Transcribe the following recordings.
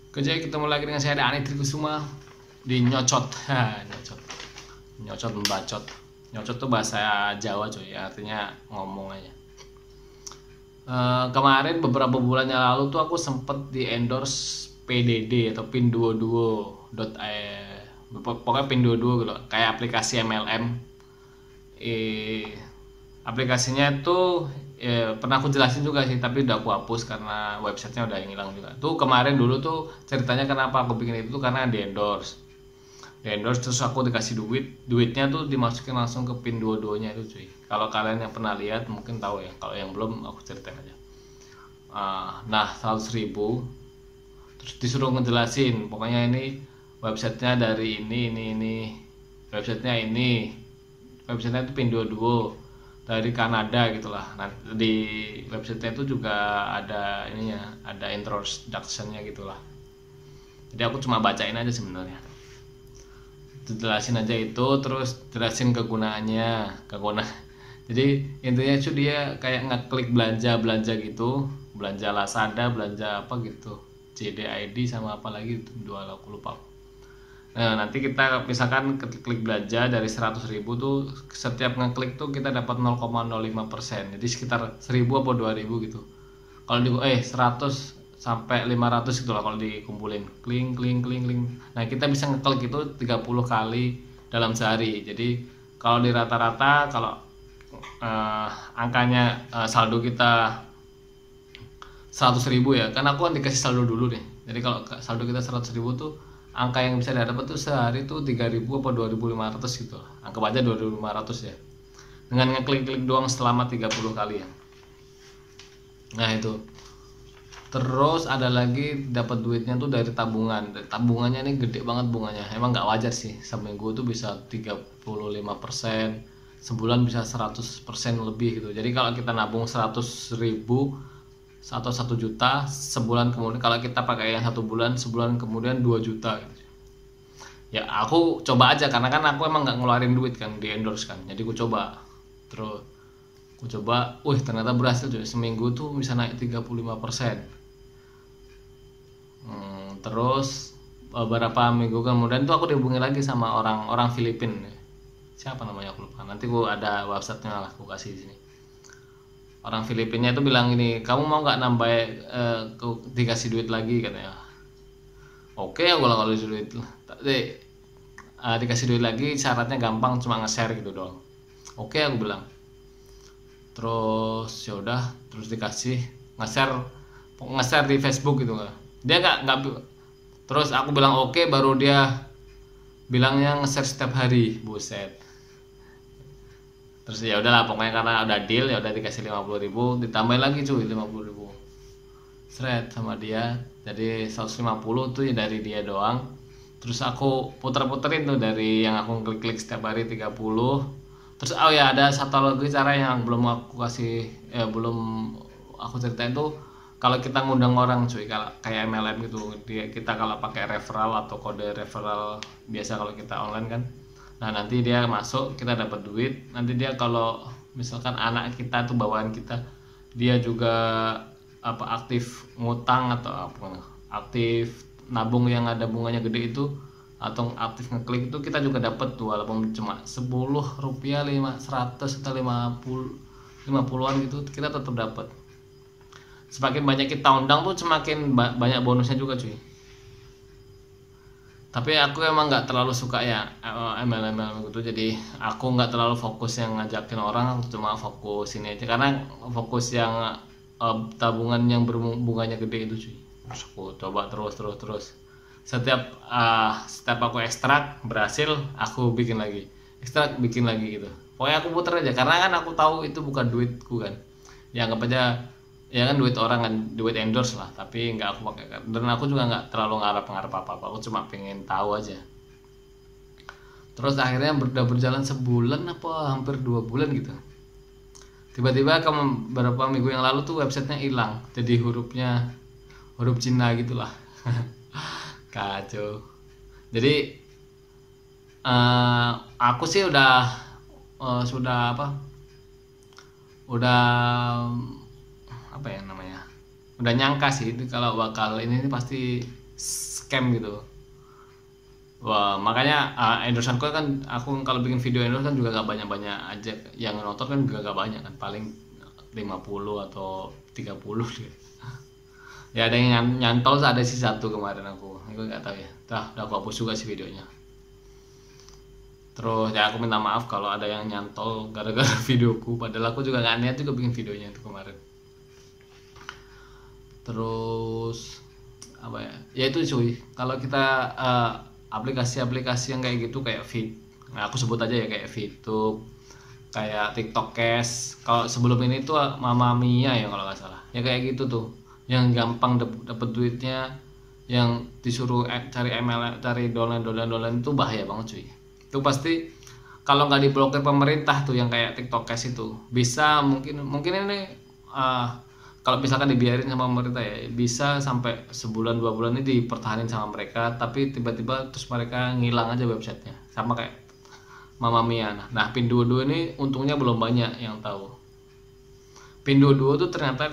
Kejadian ketemu lagi dengan saya Dani Trikusuma di Nyocot. Nyocot. Nyocot membacot. Nyocot tuh bahasa Jawa coy, artinya ngomong aja. Kemarin beberapa bulan yang lalu tuh aku sempet di endorse PDD atau Pinduoduo. Pokoknya Pinduoduo gitu, kayak aplikasi MLM. Aplikasinya tuh pernah aku jelasin juga sih, tapi udah aku hapus karena websitenya udah hilang juga. Tuh kemarin dulu tuh ceritanya kenapa aku bikin itu tuh karena di endorse terus aku dikasih duitnya tuh dimasukin langsung ke Pinduoduonya itu cuy. Kalau kalian yang pernah lihat mungkin tahu ya, kalau yang belum aku ceritain aja. Nah 100.000 terus disuruh ngejelasin pokoknya ini websitenya dari ini websitenya itu Pinduoduo dari Kanada gitulah. Nah di websitenya itu juga ada ininya, ada introductionnya gitulah. Jadi aku cuma bacain aja sebenarnya, jelasin aja itu, terus jelasin kegunaannya. Jadi intinya itu dia kayak ngeklik belanja gitu, belanja Lazada, belanja apa gitu, JDID sama apa lagi itu, dua aku lupa. Nah nanti kita misalkan klik belanja dari 100.000 tuh, setiap ngeklik tuh kita dapat 0,05%, jadi sekitar 1.000 atau 2.000 gitu. Kalau di 100 sampai 500 gitu lah kalau dikumpulin, kling. Nah kita bisa ngeklik itu 30 kali dalam sehari. Jadi kalau di rata-rata, kalau angkanya saldo kita 100.000 ya, kan aku kan dikasih saldo dulu nih. Jadi kalau saldo kita 100.000 tuh, angka yang bisa dapat tuh sehari tuh 3.000 atau 2.500 gitu. Anggap aja 2.500 ya, dengan ngeklik doang selama 30 kali ya. Nah itu. Terus ada lagi dapat duitnya tuh dari tabungan. Tabungannya ini gede banget bunganya. Emang nggak wajar sih, seminggu tuh bisa 35%, sebulan bisa 100% lebih gitu. Jadi kalau kita nabung 100.000 atau 1 juta sebulan, kemudian kalau kita pakai yang 1 bulan, sebulan kemudian 2 juta gitu. Ya aku coba aja karena kan aku emang nggak ngeluarin duit kan, di endorse kan. Jadi aku coba. Terus aku coba, ternyata berhasil cuy. Seminggu tuh bisa naik 35%. Terus beberapa minggu kemudian tuh aku dihubungi lagi sama orang Filipina. Siapa namanya aku lupa. Nanti aku ada websitenya lah, aku kasih di sini. Orang Filipina itu bilang ini, kamu mau nggak nambah dikasih duit lagi katanya. Oke, aku bilang kalau dikasih duit lagi syaratnya gampang, cuma nge-share gitu doang. Oke, aku bilang. Terus ya udah, terus dikasih nge-share di Facebook gitu kan. Dia nggak terus aku bilang oke, baru dia bilangnya nge-share setiap hari. Buset. Terus ya udahlah, pokoknya karena udah deal ya udah dikasih 50.000, ditambahin lagi cuy 50.000 thread sama dia, jadi 150 tuh ya dari dia doang. Terus aku puterin tuh dari yang aku klik setiap hari 30. Terus ada satu lagi cara yang belum aku belum aku ceritain tuh, kalau kita ngundang orang cuy, kayak MLM gitu, kita kalau pakai referral atau kode referral biasa kalau kita online kan. Nah nanti dia masuk, kita dapat duit. Nanti dia kalau misalkan anak kita tuh bawaan kita, dia juga aktif ngutang atau aktif nabung yang ada bunganya gede itu, atau aktif ngeklik itu, kita juga dapat tuh, walaupun cuma 10 rupiah, 100 atau 50-an gitu, kita tetap dapat. Semakin banyak kita undang tuh semakin banyak bonusnya juga cuy. Tapi aku emang nggak terlalu suka ya MLM gitu, jadi aku nggak terlalu fokus yang ngajakin orang, cuma fokus ini aja, karena fokus yang tabungan yang berbunganya gede itu cuy. Terus aku coba terus setiap aku ekstrak berhasil, aku bikin lagi gitu. Pokoknya aku puter aja, karena kan aku tahu itu bukan duitku kan, ya anggap aja ya kan duit orang kan, duit endorse lah, tapi nggak aku pakai kan. Dan aku juga nggak terlalu ngarap apa, aku cuma pengen tahu aja. Terus akhirnya berjalan sebulan apa hampir 2 bulan gitu, tiba-tiba beberapa minggu yang lalu tuh websitenya hilang, jadi huruf Cina gitulah. Kacau. Jadi aku sih udah apa ya namanya, udah nyangka sih itu kalau bakal ini pasti scam gitu. Wah, makanya endorseanku kan, aku kalau bikin video endorse kan juga gak banyak-banyak aja, yang nonton kan juga gak banyak kan, paling 50 atau 30 gitu. Ya ada yang nyantol, ada sih satu kemarin aku nggak tahu ya, udah aku hapus juga sih videonya. Terus ya aku minta maaf kalau ada yang nyantol gara-gara videoku, padahal aku juga nggak niat juga bikin videonya itu kemarin. Terus apa ya, ya itu cuy, kalau kita aplikasi-aplikasi yang kayak gitu kayak nah aku sebut aja ya, kayak VTube, kayak TikTok Cash. Kalau sebelum ini tuh Mama Mia ya kalau nggak salah, ya kayak gitu tuh, yang gampang dapet duitnya, yang disuruh cari ML, cari dolan itu bahaya banget cuy. Itu pasti kalau nggak diblokir pemerintah tuh yang kayak TikTok Cash itu bisa, mungkin ini kalau misalkan dibiarin sama pemerintah ya, bisa sampai sebulan 2 bulan ini dipertahanin sama mereka, tapi tiba-tiba terus mereka ngilang aja websitenya, sama kayak Mama Mia. Nah, Pinduoduo ini untungnya belum banyak yang tahu. Pinduoduo tuh ternyata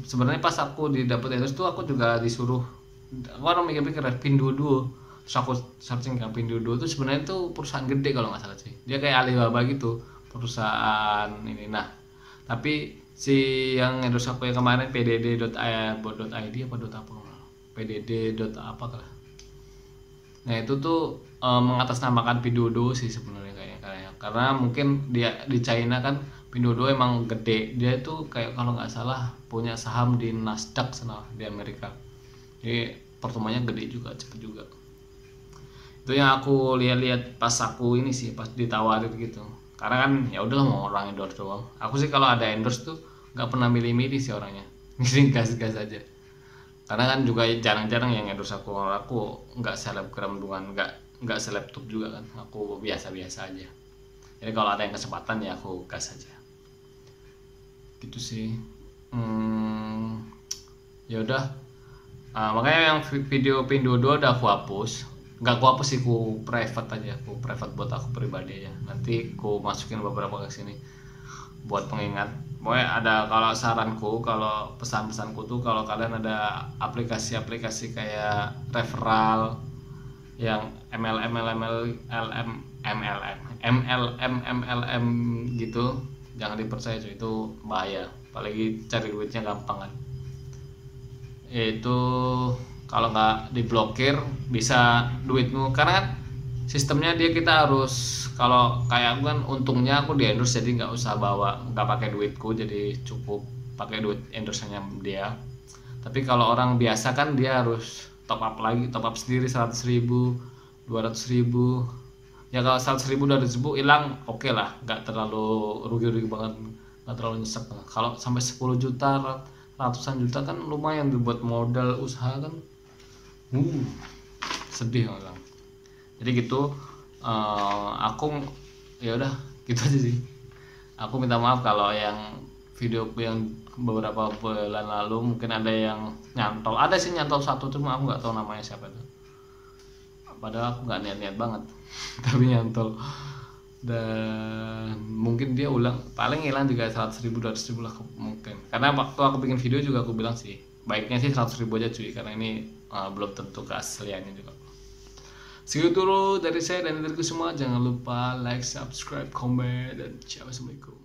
sebenarnya pas aku didapet endorse tuh aku juga disuruh, aku orang mikir-mikir Pinduoduo, terus aku searching kan, Pinduoduo tuh sebenarnya tuh perusahaan gede kalau nggak salah sih, dia kayak Alibaba gitu perusahaan ini. Nah, tapi si yang endorse aku yang kemarin pdd.id apa pdd. apa lah. Nah itu tuh mengatasnamakan Pinduoduo sih sebenarnya kayaknya, karena mungkin dia di China kan, Pinduoduo emang gede, dia tuh kayak kalau nggak salah punya saham di Nasdaq sana di Amerika, jadi pertumbuhannya gede juga, cepet juga. Itu yang aku lihat pas aku ini sih, pas ditawarin gitu, karena kan ya udahlah mau orang endorse doang. Aku sih kalau ada endorse tuh nggak pernah milih-milih sih orangnya, jadi gas-gas aja. Karena kan juga jarang-jarang yang endorse aku nggak selebgram doang, nggak selebtop juga kan, aku biasa-biasa aja. Jadi kalau ada yang kesempatan ya aku gas aja. Gitu sih. Ya udah. Makanya yang video Pinduoduo udah aku hapus. Nggak aku hapus sih, aku private aja, aku private buat aku pribadi aja. Nanti aku masukin beberapa ke sini buat pengingat. Pokoknya ada, kalau saranku, kalau pesan-pesanku tuh, kalau kalian ada aplikasi-aplikasi kayak referral yang MLM gitu, jangan dipercaya cuy, itu bahaya, apalagi cari duitnya gampang kan. Itu kalau nggak diblokir bisa duitmu, karena kan sistemnya dia, kita harus, kalau kayak aku kan untungnya aku di endorse, jadi nggak usah nggak pakai duitku, jadi cukup pakai duit endorse-nya dia. Tapi kalau orang biasa kan dia harus top up sendiri 100.000, 200.000. Ya kalau 100.000, 200.000 hilang oke lah, nggak terlalu rugi banget, nggak terlalu nyesek. Kalau sampai 10 juta, ratusan juta kan lumayan buat modal usaha kan, sedih orang. Jadi gitu. Aku ya udah gitu aja sih. Aku minta maaf kalau yang video yang beberapa bulan lalu mungkin ada yang nyantol, ada sih nyantol satu, cuma aku nggak tahu namanya siapa itu, padahal aku nggak niat banget tapi nyantol. Dan mungkin dia paling hilang juga 100.000, 200.000 lah mungkin, karena waktu aku bikin video juga aku bilang sih baiknya sih 100.000 aja cuy, karena ini belum tentu keasliannya juga. Segitu dulu dari saya dan dariku semua. Jangan lupa like, subscribe, comment, dan ciao, assalamualaikum.